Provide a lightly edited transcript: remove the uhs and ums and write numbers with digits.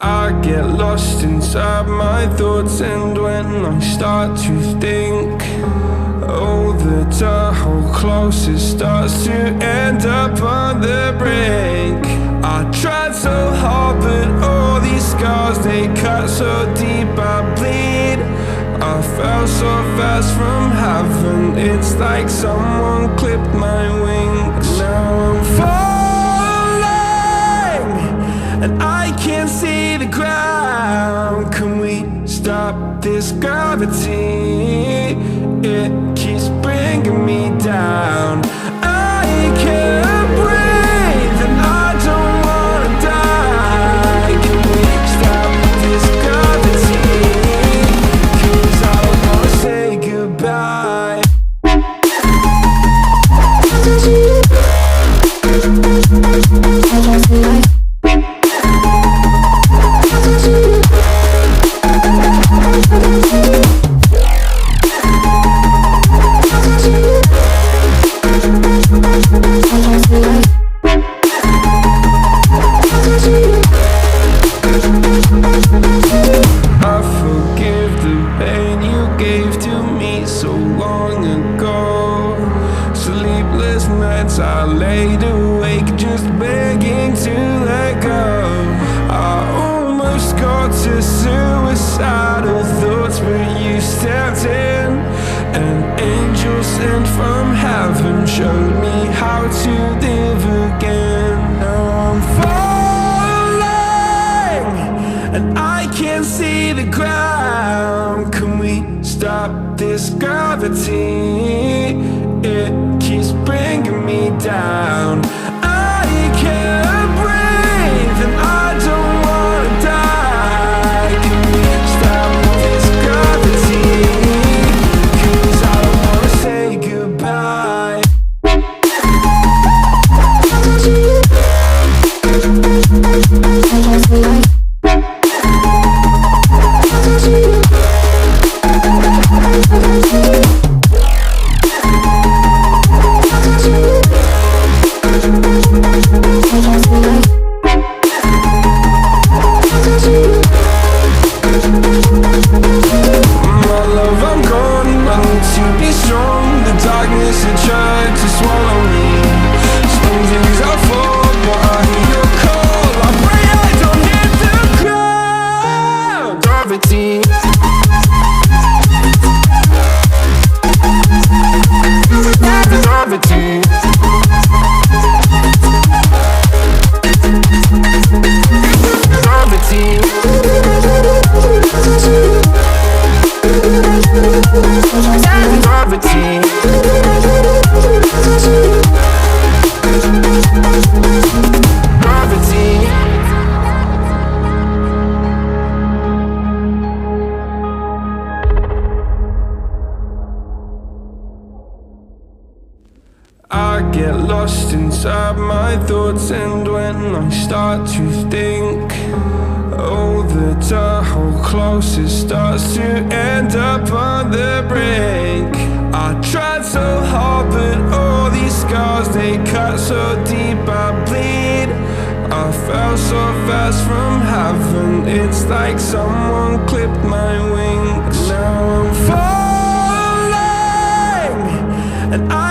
I get lost inside my thoughts, and when I start to think, oh, the door closes starts to end up on the brink. I tried so hard, but all these scars, they cut so deep I bleed. I fell so fast from heaven, it's like someone clipped my wings. Now I'm falling, and I can't see the ground. Can we stop this gravity? It keeps bringing me down. I can't breathe, and I don't wanna die. Can we stop this gravity? 'Cause I don't wanna say goodbye. I forgive the pain you gave to me so long ago. Sleepless nights I laid awake just begging to let go. I almost got to suicidal thoughts, but you stepped in. An angel sent from heaven showed me how to live again. Now I'm falling, and I can't see the ground. Can we stop this gravity? It keeps bringing me down. I can't breathe, and I don't wanna die. Can we stop this gravity? 'Cause I don't wanna say goodbye. My love, I'm gone, I need to be strong. The darkness, it tried to swallow me. Some days I fall, but I hear your call. I pray I don't hit the ground. Gravity. Gravity. Gravity. Gravity. Gravity. I get lost inside my thoughts, and when I start to think, oh, the door closes starts to end up on the brink. I tried so hard, but all these scars, they cut so deep I bleed. I fell so fast from heaven, it's like someone clipped my wings. Now I'm falling, and I